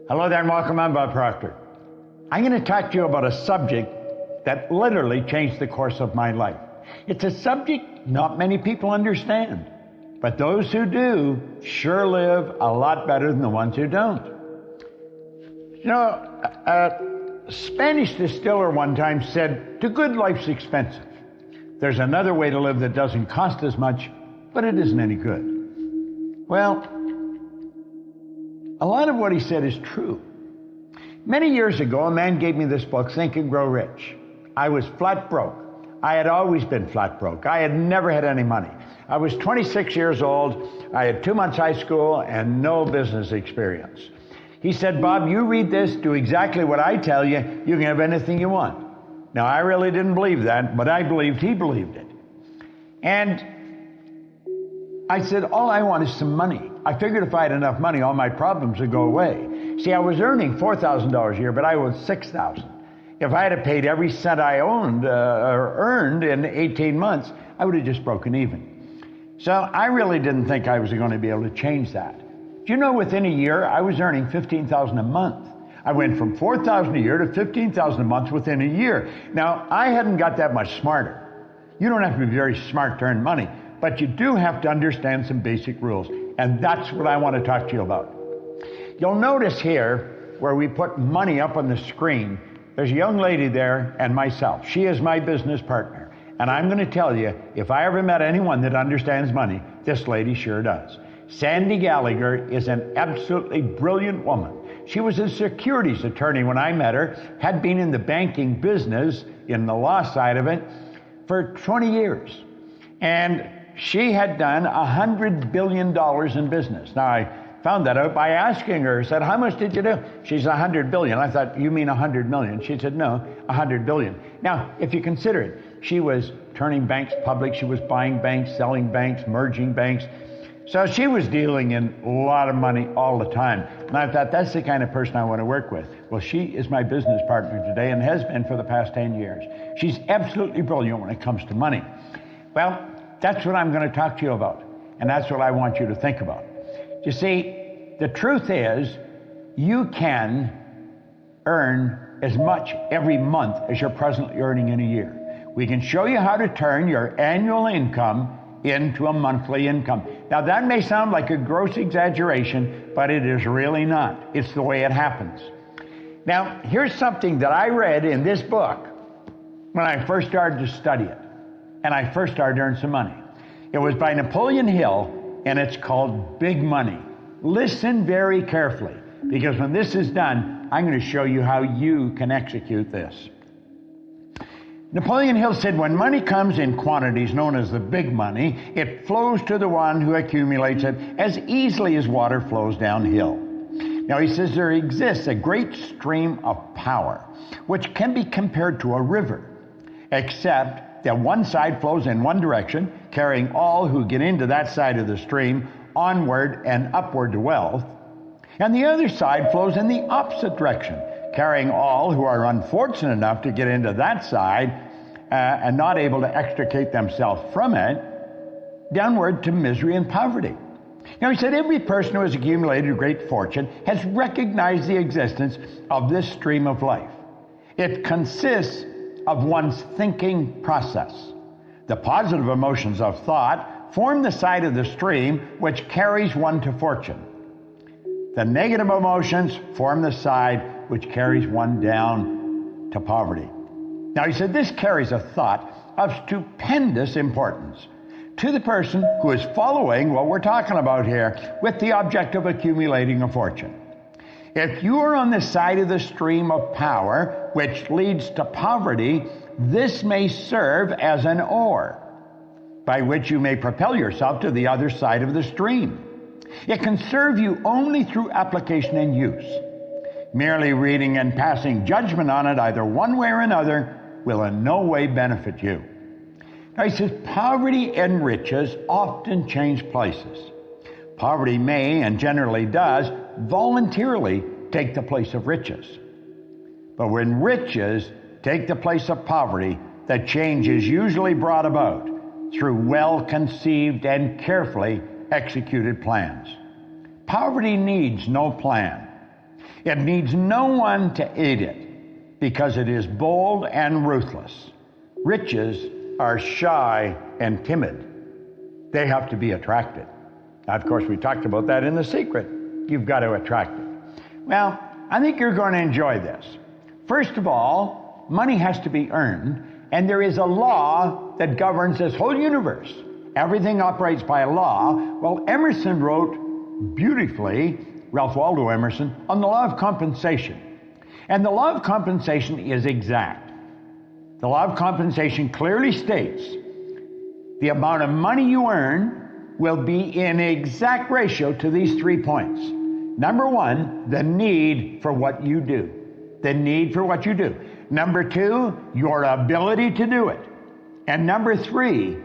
Hello there and welcome. I'm Bob Proctor. I'm going to talk to you about a subject that literally changed the course of my life. It's a subject not many people understand, but those who do sure live a lot better than the ones who don't. You know, a Spanish distiller one time said, "To good, life's expensive. There's another way to live that doesn't cost as much, but it isn't any good." Well, a lot of what he said is true. Many years ago, a man gave me this book, Think and Grow Rich. I was flat broke. I had always been flat broke. I had never had any money. I was 26 years old. I had 2 months high school and no business experience. He said, "Bob, you read this, do exactly what I tell you, you can have anything you want." Now, I really didn't believe that, but I believed he believed it. And I said, all I want is some money. I figured if I had enough money, all my problems would go away. See, I was earning $4,000 a year, but I owed $6,000. If I had paid every cent I owned or earned in 18 months, I would have just broken even. So I really didn't think I was going to be able to change that. Do you know, within a year, I was earning $15,000 a month. I went from $4,000 a year to $15,000 a month within a year. Now, I hadn't got that much smarter. You don't have to be very smart to earn money, but you do have to understand some basic rules. And that's what I want to talk to you about. You'll notice here where we put money up on the screen, there's a young lady there and myself. She is my business partner. And I'm going to tell you, if I ever met anyone that understands money, this lady sure does. Sandy Gallagher is an absolutely brilliant woman. She was a securities attorney when I met her, had been in the banking business, in the law side of it, for 20 years. And she had done $100 billion in business. Now, I found that out by asking her. I said, "How much did you do?" She said, $100 billion. I thought, "You mean 100 million?" She said, "No, 100 billion. Now, if you consider it, she was turning banks public. She was buying banks, selling banks, merging banks. So she was dealing in a lot of money all the time. And I thought, that's the kind of person I want to work with. Well, she is my business partner today and has been for the past 10 years. She's absolutely brilliant when it comes to money. Well, that's what I'm going to talk to you about. And that's what I want you to think about. You see, the truth is, you can earn as much every month as you're presently earning in a year. We can show you how to turn your annual income into a monthly income. Now, that may sound like a gross exaggeration, but it is really not. It's the way it happens. Now, here's something that I read in this book when I first started to study it, and I first started to earn some money. It was by Napoleon Hill, and it's called Big Money. Listen very carefully, because when this is done, I'm going to show you how you can execute this. Napoleon Hill said, "When money comes in quantities known as the big money, it flows to the one who accumulates it as easily as water flows downhill." Now, he says there exists a great stream of power, which can be compared to a river, except that one side flows in one direction, carrying all who get into that side of the stream onward and upward to wealth, and the other side flows in the opposite direction, carrying all who are unfortunate enough to get into that side and not able to extricate themselves from it, downward to misery and poverty. Now, he said every person who has accumulated a great fortune has recognized the existence of this stream of life. It consists of one's thinking process. The positive emotions of thought form the side of the stream which carries one to fortune. The negative emotions form the side which carries one down to poverty. Now, he said this carries a thought of stupendous importance to the person who is following what we're talking about here with the object of accumulating a fortune. If you are on the side of the stream of power which leads to poverty, this may serve as an oar by which you may propel yourself to the other side of the stream. It can serve you only through application and use. Merely reading and passing judgment on it either one way or another will in no way benefit you. Now, he says poverty and riches often change places. Poverty may, and generally does, voluntarily take the place of riches. But when riches take the place of poverty, the change is usually brought about through well-conceived and carefully executed plans. Poverty needs no plan. It needs no one to aid it because it is bold and ruthless. Riches are shy and timid. They have to be attracted. Now, of course, we talked about that in The Secret. You've got to attract it. Well, I think you're going to enjoy this. First of all, money has to be earned, and there is a law that governs this whole universe. Everything operates by a law. Well, Emerson wrote beautifully, Ralph Waldo Emerson, on the law of compensation. And the law of compensation is exact. The law of compensation clearly states the amount of money you earn will be in exact ratio to these 3 points. Number one, the need for what you do. The need for what you do. Number two, your ability to do it. And number three,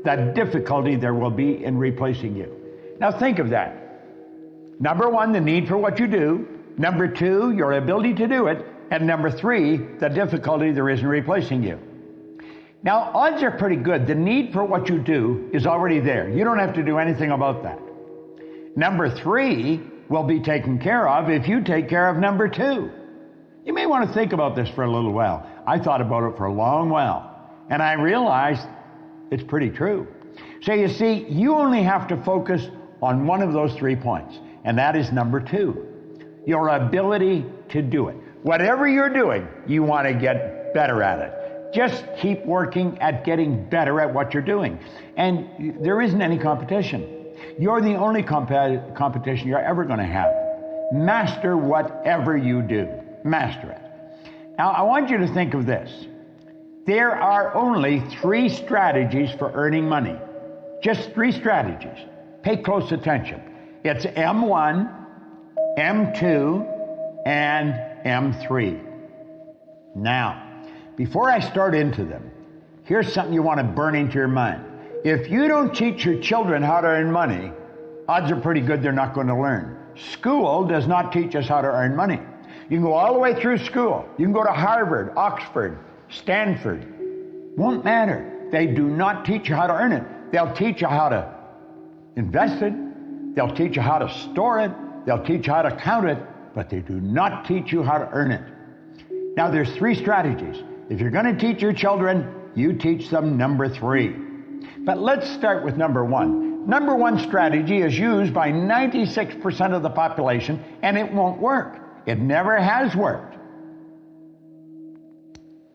the difficulty there will be in replacing you. Now think of that. Number one, the need for what you do. Number two, your ability to do it. And number three, the difficulty there is in replacing you. Now, odds are pretty good. The need for what you do is already there. You don't have to do anything about that. Number three will be taken care of if you take care of number two. You may want to think about this for a little while. I thought about it for a long while, and I realized it's pretty true. So you see, you only have to focus on one of those 3 points, and that is number two, your ability to do it. Whatever you're doing, you want to get better at it. Just keep working at getting better at what you're doing. And there isn't any competition. You're the only competition you're ever going to have. Master whatever you do. Master it. Now, I want you to think of this. There are only 3 strategies for earning money. Just 3 strategies. Pay close attention. It's M1, M2, and M3. Now, before I start into them, here's something you want to burn into your mind. If you don't teach your children how to earn money, odds are pretty good they're not going to learn. School does not teach us how to earn money. You can go all the way through school. You can go to Harvard, Oxford, Stanford. Won't matter. They do not teach you how to earn it. They'll teach you how to invest it. They'll teach you how to store it. They'll teach you how to count it, but they do not teach you how to earn it. Now, there's 3 strategies. If you're going to teach your children, you teach them number 3. But let's start with number 1. Number 1 strategy is used by 96% of the population, and it won't work. It never has worked.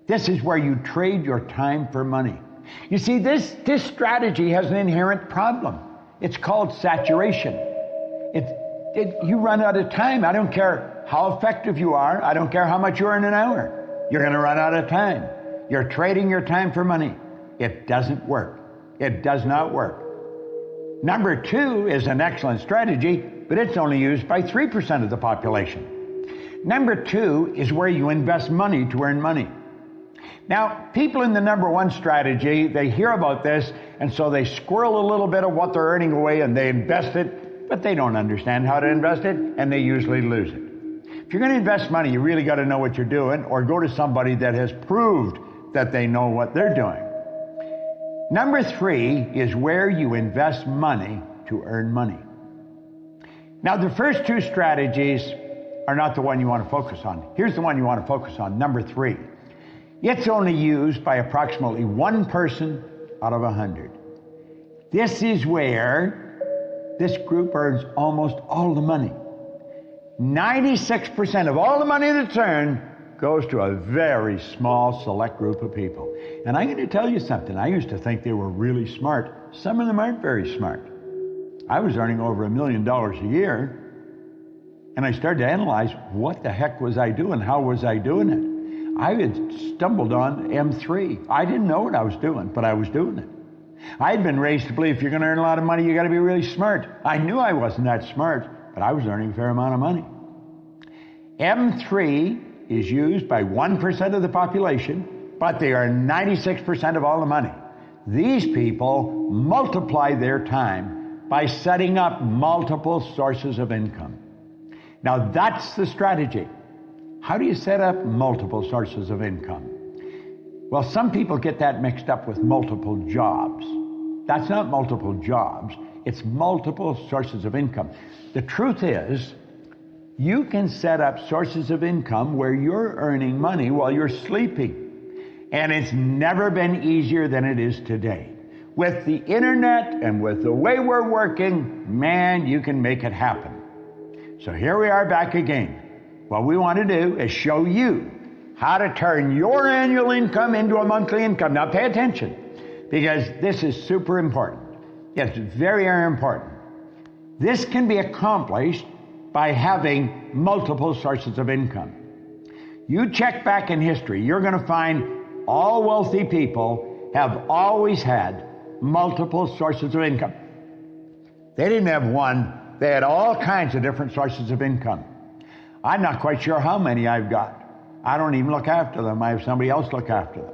This is where you trade your time for money. You see, this strategy has an inherent problem. It's called saturation. You run out of time. I don't care how effective you are. I don't care how much you earn an hour. You're going to run out of time. You're trading your time for money. It doesn't work. It does not work. Number 2 is an excellent strategy, but it's only used by 3% of the population. Number 2 is where you invest money to earn money. Now, people in the number 1 strategy, they hear about this, and so they squirrel a little bit of what they're earning away and they invest it, but they don't understand how to invest it, and they usually lose it. If you're going to invest money, you really got to know what you're doing, or go to somebody that has proved that they know what they're doing. Number 3 is where you invest money to earn money. Now, the first 2 strategies are not the one you want to focus on. Here's the one you want to focus on, number 3. It's only used by approximately 1 person out of 100. This is where this group earns almost all the money. 96% of all the money that's earned goes to a very small select group of people. And I'm going to tell you something. I used to think they were really smart. Some of them aren't very smart. I was earning over $1 million a year, and I started to analyze what the heck was I doing? How was I doing it? I had stumbled on M3. I didn't know what I was doing, but I was doing it. I had been raised to believe if you're going to earn a lot of money, you got to be really smart. I knew I wasn't that smart, but I was earning a fair amount of money. M3 is used by 1% of the population, but they earn 96% of all the money. These people multiply their time by setting up multiple sources of income. Now, that's the strategy. How do you set up multiple sources of income? Well, some people get that mixed up with multiple jobs. That's not multiple jobs. It's multiple sources of income. The truth is, You can set up sources of income where you're earning money while you're sleeping. And it's never been easier than it is today. With the internet and with the way we're working, man, you can make it happen. So here we are back again. What we want to do is show you how to turn your annual income into a monthly income. Now pay attention, because this is super important. Yes, very, very important. This can be accomplished by having multiple sources of income. You check back in history, you're going to find all wealthy people have always had multiple sources of income. They didn't have one, they had all kinds of different sources of income. I'm not quite sure how many I've got. I don't even look after them. I have somebody else look after them.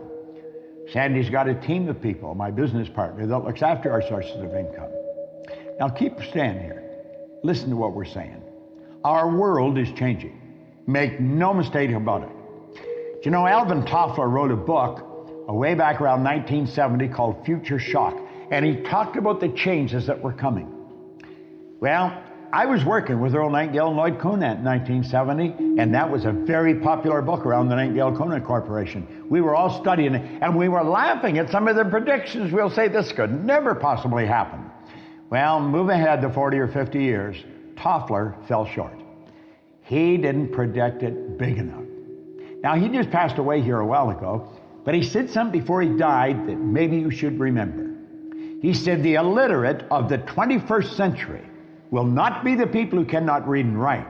Sandy's got a team of people, my business partner, that looks after our sources of income. Now keep standing here. Listen to what we're saying. Our world is changing. Make no mistake about it. You know, Alvin Toffler wrote a book way back around 1970 called Future Shock, and he talked about the changes that were coming. Well, I was working with Earl Nightingale and Lloyd Conant in 1970, and that was a very popular book around the Nightingale-Conant Corporation. We were all studying it, and we were laughing at some of the predictions. We'll say this could never possibly happen. Well, move ahead to 40 or 50 years, Toffler fell short. He didn't predict it big enough. Now, he just passed away here a while ago, but he said something before he died that maybe you should remember. He said the illiterate of the 21st century will not be the people who cannot read and write.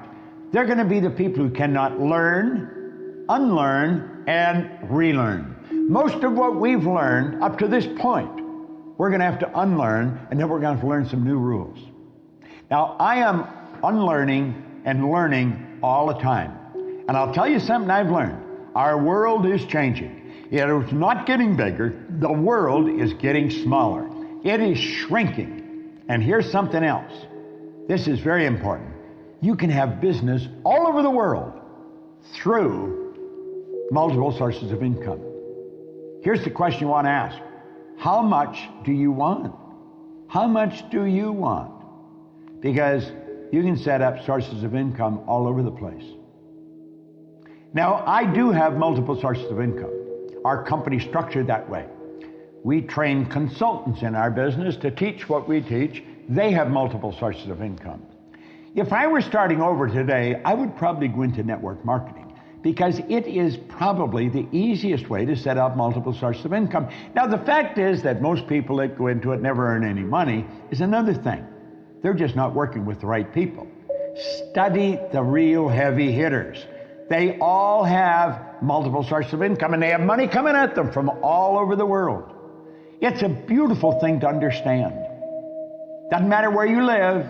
They're going to be the people who cannot learn, unlearn, and relearn. Most of what we've learned up to this point, we're going to have to unlearn, and then we're going to have to learn some new rules. Now, I am unlearning and learning all the time. And I'll tell you something I've learned. Our world is changing. It is not getting bigger. The world is getting smaller. It is shrinking. And here's something else. This is very important. You can have business all over the world through multiple sources of income. Here's the question you want to ask. How much do you want? How much do you want? Because you can set up sources of income all over the place. Now, I do have multiple sources of income. Our company's structured that way. We train consultants in our business to teach what we teach. They have multiple sources of income. If I were starting over today, I would probably go into network marketing because it is probably the easiest way to set up multiple sources of income. Now, the fact is that most people that go into it never earn any money is another thing. They're just not working with the right people. Study the real heavy hitters. They all have multiple sources of income, and they have money coming at them from all over the world. It's a beautiful thing to understand. Doesn't matter where you live,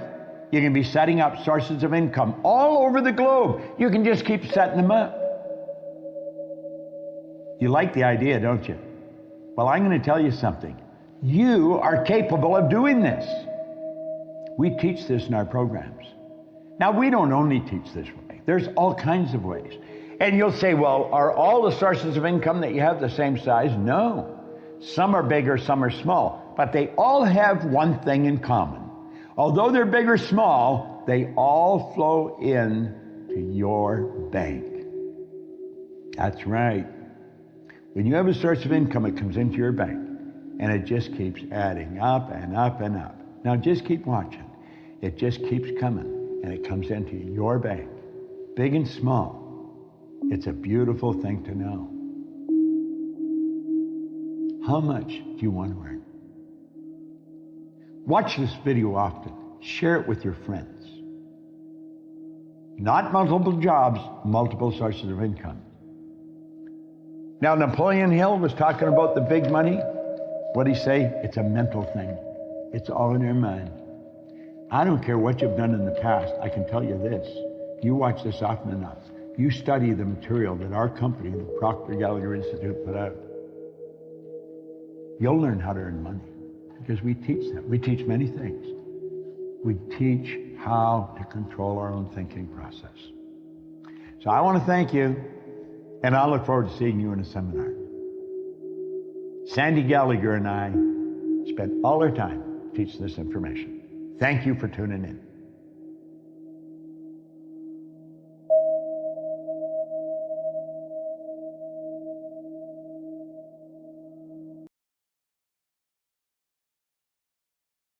you can be setting up sources of income all over the globe. You can just keep setting them up. You like the idea, don't you? Well, I'm going to tell you something. You are capable of doing this. We teach this in our programs. Now, we don't only teach this way. There's all kinds of ways. And you'll say, well, are all the sources of income that you have the same size? No. Some are bigger, some are small. But they all have one thing in common. Although they're big or small, they all flow in to your bank. That's right. When you have a source of income, it comes into your bank. And it just keeps adding up and up and up. Now just keep watching. It just keeps coming. And it comes into your bank. Big and small. It's a beautiful thing to know. How much do you want to earn? Watch this video often. Share it with your friends. Not multiple jobs, multiple sources of income. Now, Napoleon Hill was talking about the big money. What did he say? It's a mental thing. It's all in your mind. I don't care what you've done in the past. I can tell you this. You watch this often enough. You study the material that our company, the Proctor Gallagher Institute, put out. You'll learn how to earn money because we teach that. We teach many things. We teach how to control our own thinking process. So I want to thank you, and I look forward to seeing you in a seminar. Sandy Gallagher and I spent all our time teaching this information. Thank you for tuning in.